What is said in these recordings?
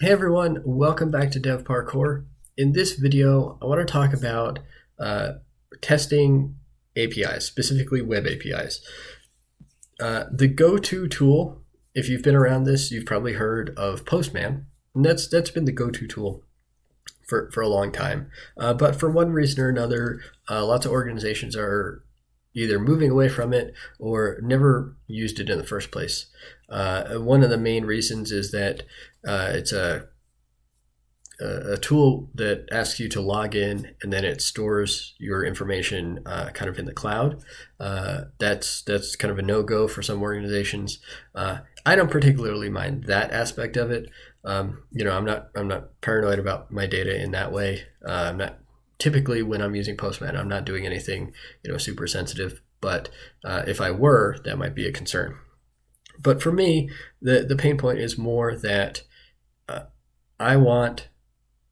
Hey everyone, welcome back to Dev Parkour. In this video, I want to talk about uh, testing APIs, specifically web APIs. The go-to tool, if you've been around this, you've probably heard of Postman, and that's been the go-to tool for a long time. But for one reason or another, lots of organizations are either moving away from it or never used it in the first place. One of the main reasons is that it's a tool that asks you to log in and then it stores your information kind of in the cloud. That's kind of a no-go for some organizations. I don't particularly mind that aspect of it. I'm not paranoid about my data in that way. I'm not typically when I'm using Postman, I'm not doing anything super sensitive. But if I were, that might be a concern. But for me, the pain point is more that I want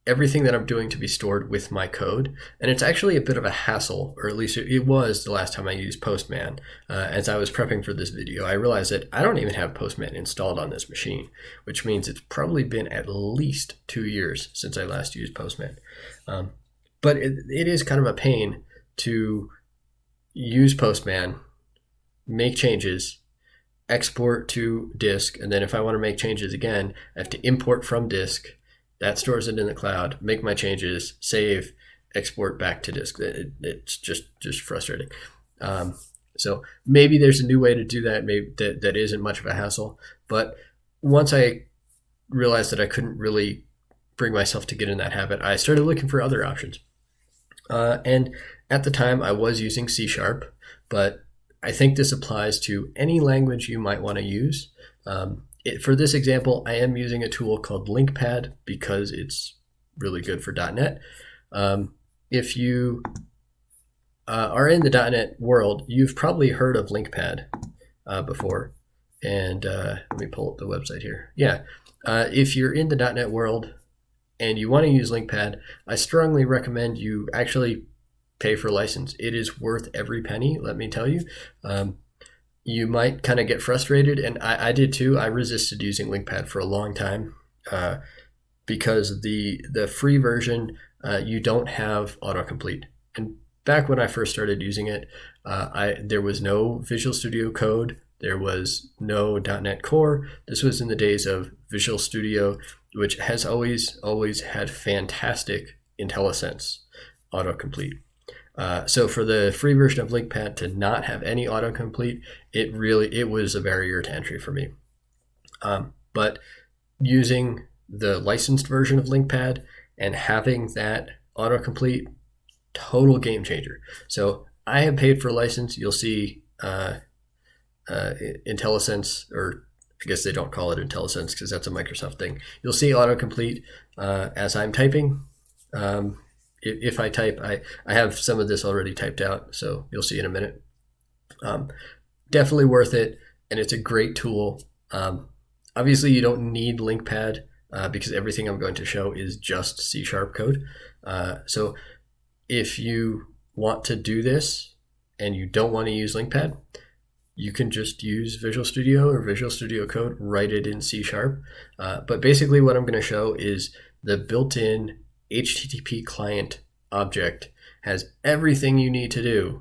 everything that I'm doing to be stored with my code. And it's actually a bit of a hassle, or at least it was the last time I used Postman. As I was prepping for this video, I realized that I don't even have Postman installed on this machine, which means it's probably been at least 2 years since I last used Postman. But it is kind of a pain to use Postman, make changes, export to disk, and then if I want to make changes again, I have to import from disk. That stores it in the cloud, make my changes, save, export back to disk. It's just frustrating. So maybe there's a new way to do that. Maybe that isn't much of a hassle. But once I realized that I couldn't really bring myself to get in that habit, I started looking for other options. And at the time, I was using C#, but I think this applies to any language you might want to use. For this example, I am using a tool called Linkpad because it's really good for .NET. If you are in the .NET world, you've probably heard of Linkpad before. And let me pull up the website here. Yeah, if you're in the .NET world and you want to use Linkpad, I strongly recommend you actually pay for license. It is worth every penny, let me tell you. You might kind of get frustrated, and I did too. I resisted using Linkpad for a long time because the free version, you don't have autocomplete. And back when I first started using it, there was no Visual Studio Code. There was no .NET Core. This was in the days of Visual Studio, which has always had fantastic IntelliSense autocomplete. So for the free version of Linkpad to not have any autocomplete, it was a barrier to entry for me. But using the licensed version of Linkpad and having that autocomplete, total game changer. So I have paid for a license. You'll see IntelliSense, or I guess they don't call it IntelliSense because that's a Microsoft thing. You'll see autocomplete as I'm typing. If I type, I have some of this already typed out, so you'll see in a minute. Definitely worth it, and it's a great tool. Obviously, you don't need Linkpad because everything I'm going to show is just C# code. So if you want to do this and you don't want to use Linkpad, you can just use Visual Studio or Visual Studio Code, write it in C#. But basically what I'm going to show is the built-in HTTP client object has everything you need to do,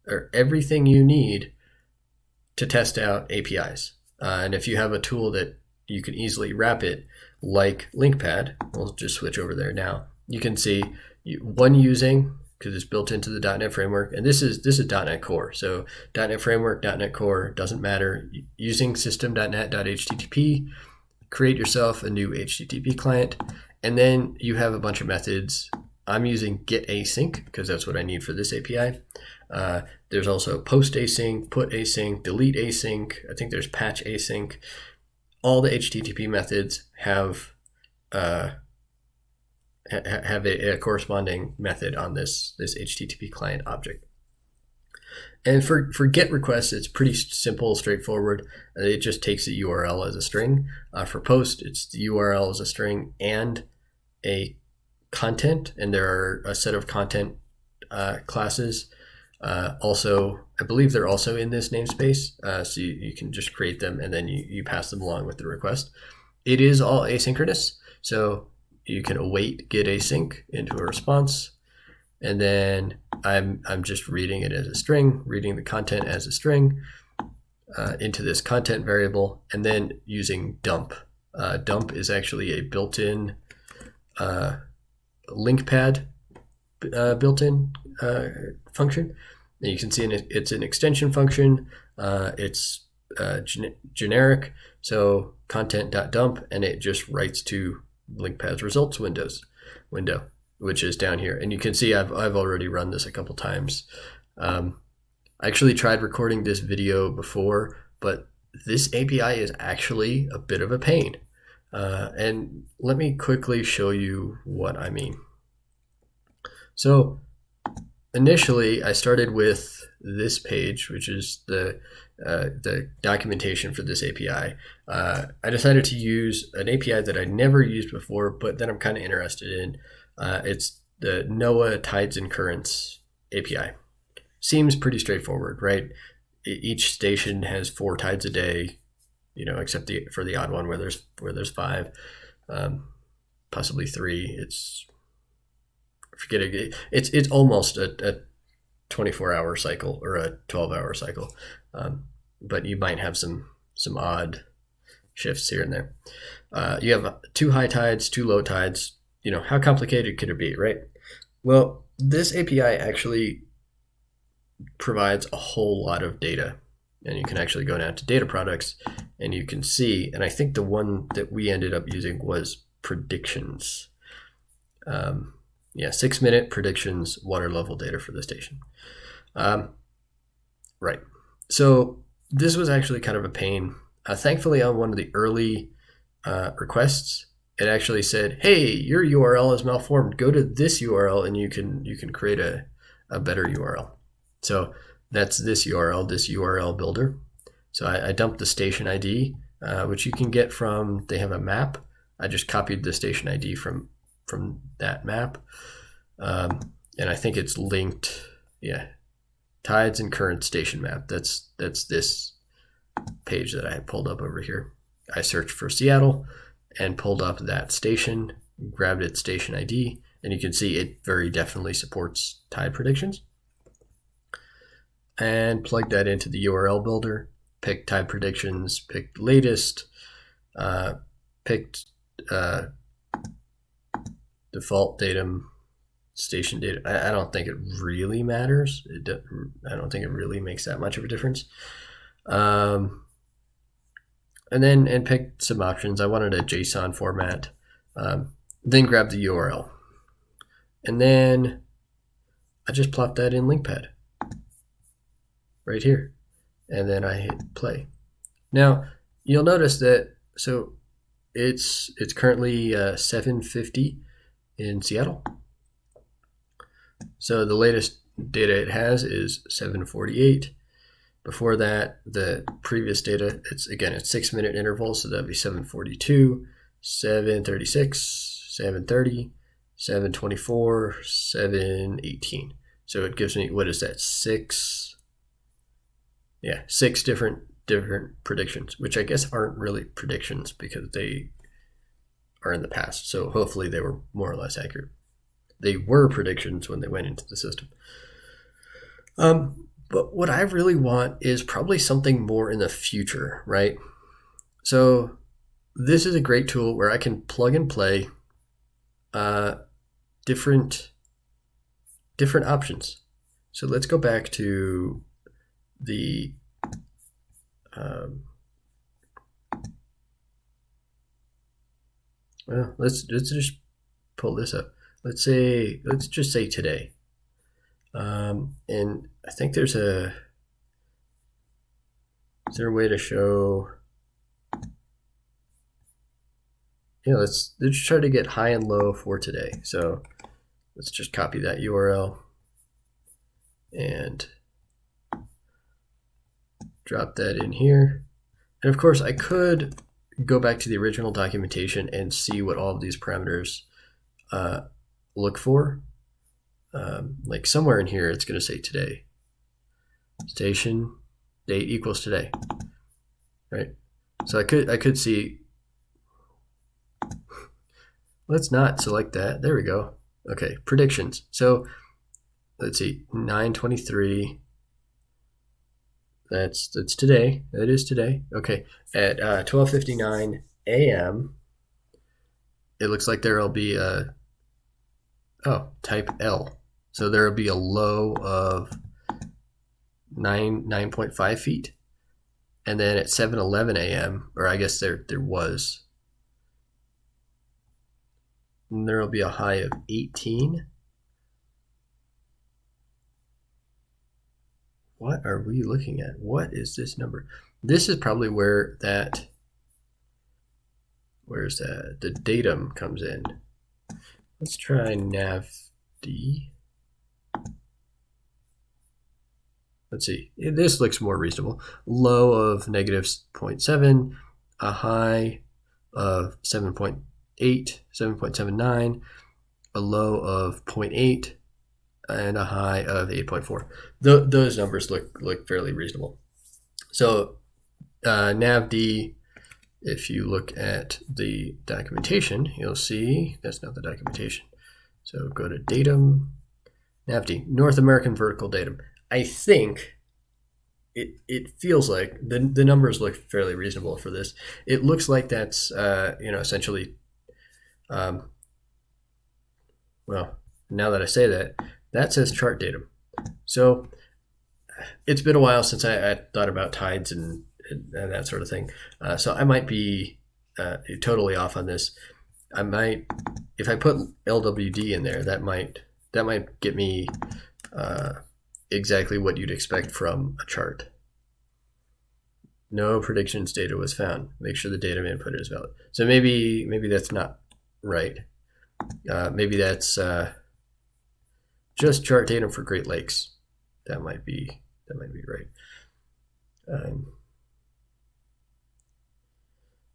or everything you need to test out APIs. And if you have a tool that you can easily wrap it, like Linkpad, we'll just switch over there now. You can see one using, because it's built into the .NET framework, and this is .NET Core. So .NET framework, .NET Core, doesn't matter. Using system.net.http, create yourself a new HTTP client. And then you have a bunch of methods. I'm using getAsync because that's what I need for this API. There's also post async, put async, delete async. I think there's patch async. All the HTTP methods have a corresponding method on this HTTP client object. And for GET requests, it's pretty simple, straightforward. It just takes a URL as a string. For POST, it's the URL as a string and a content, and there are a set of content classes. Also, I believe they're also in this namespace, so you can just create them and then you pass them along with the request. it is all asynchronous. So you can await get async into a response, and then I'm just reading it as a string, reading the content as a string into this content variable, and then using dump. Dump is actually a built-in Linkpad built-in function. And you can see it's an extension function. It's generic, so content.dump, and it just writes to Linkpad's results window, which is down here. And you can see I've already run this a couple times. I actually tried recording this video before, but this API is actually a bit of a pain. And let me quickly show you what I mean. So initially, I started with this page, which is the documentation for this API. I decided to use an API that I'd never used before, but that I'm kind of interested in. It's the NOAA Tides and Currents API. Seems pretty straightforward, right? Each station has 4 tides a day, except for the odd one where there's 5, possibly 3. It's almost a 24-hour cycle or a 12-hour cycle, but you might have some odd shifts here and there. You have 2 high tides, 2 low tides. How complicated could it be, right? Well, this API actually provides a whole lot of data, and you can actually go down to data products, and you can see, and I think the one that we ended up using was predictions. 6-minute predictions, water level data for the station. Right. So this was actually kind of a pain. Thankfully, on one of the early requests, it actually said, "Hey, your URL is malformed. Go to this URL, and you can create a better URL." So that's this URL builder. So I dumped the station ID, which you can get from, they have a map. I just copied the station ID from that map. And I think it's linked, Tides and Current station map. That's this page that I had pulled up over here. I searched for Seattle and pulled up that station, grabbed its station ID, and you can see it very definitely supports tide predictions. And plugged that into the URL builder, picked tide predictions, picked latest, picked default datum, station data. I don't think it really matters. I don't think it really makes that much of a difference. And picked some options. I wanted a JSON format. Then grabbed the URL. And then I just plopped that in Linkpad right here. And then I hit play. Now, you'll notice that, so it's currently 7:50 in Seattle. So the latest data it has is 7:48. Before that, the previous data, it's 6-minute intervals, so that'd be 7:42, 7:36, 7:30, 7:24, 7:18. So it gives me, what is that, 6 different predictions, which I guess aren't really predictions because they are in the past. So hopefully they were more or less accurate. They were predictions when they went into the system. But what I really want is probably something more in the future, right? So this is a great tool where I can plug and play different options. So let's go back to the let's just pull this up. Let's just say today. And I think is there a way to show, let's try to get high and low for today. So let's just copy that URL and drop that in here. And of course I could go back to the original documentation and see what all of these parameters look for. Like somewhere in here it's going to say today. Station date equals today, right? So I could see let's not select that. There we go. Okay, predictions. So let's see, 9:23. That's today. That is today. Okay, at 12:59 a.m. it looks like there will be a type L. So there will be a low of 9.5 feet, and then at 7:11 a.m. or I guess there was, there will be a high of 18. What are we looking at? What is this number? This is probably where that, where's that? The datum comes in. Let's try navd. Let's see. This looks more reasonable. Low of -0.7, a high of 7.8, 7.79, a low of 0.8, and a high of 8.4. Those numbers look fairly reasonable. So navd, if you look at the documentation, you'll see that's not the documentation. So go to datum, navd, North American vertical datum. I think it feels like the numbers look fairly reasonable for this. It looks like that's essentially, well, now that I say that, that says chart datum. So it's been a while since I thought about tides and that sort of thing. So I might be totally off on this. I might, if I put LWD in there, that might get me exactly what you'd expect from a chart. No predictions data was found. Make sure the datum input is valid. So maybe that's not right. Maybe that's just chart datum for Great Lakes. That might be right.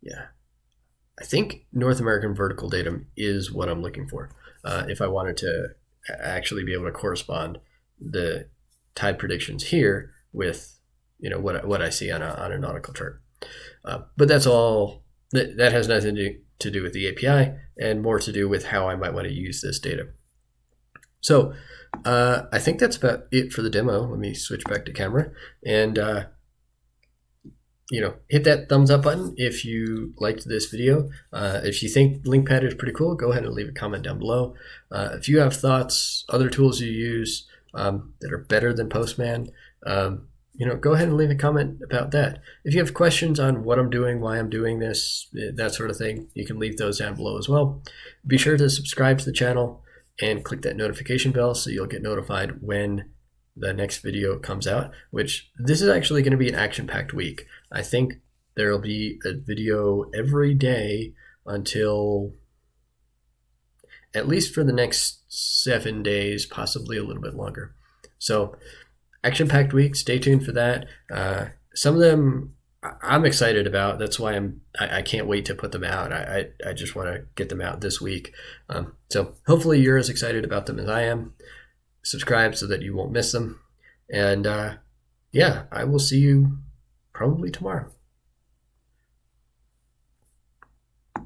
Yeah, I think North American vertical datum is what I'm looking for. If I wanted to actually be able to correspond the tide predictions here with what I see on a nautical chart. But that's all. That has nothing to do with the API and more to do with how I might want to use this data. So I think that's about it for the demo. Let me switch back to camera and hit that thumbs up button if you liked this video. If you think Linkpad is pretty cool, go ahead and leave a comment down below. If you have thoughts, other tools you use that are better than Postman, go ahead and leave a comment about that. If you have questions on what I'm doing, why I'm doing this, that sort of thing, you can leave those down below as well. Be sure to subscribe to the channel and click that notification bell so you'll get notified when the next video comes out, which this is actually going to be an action-packed week. I think there will be a video every day until at least for the next 7 days, possibly a little bit longer. So action-packed week, stay tuned for that. Some of them I'm excited about. That's why I can't wait to put them out. I just want to get them out this week. So hopefully you're as excited about them as I am. Subscribe so that you won't miss them. And yeah, I will see you probably tomorrow.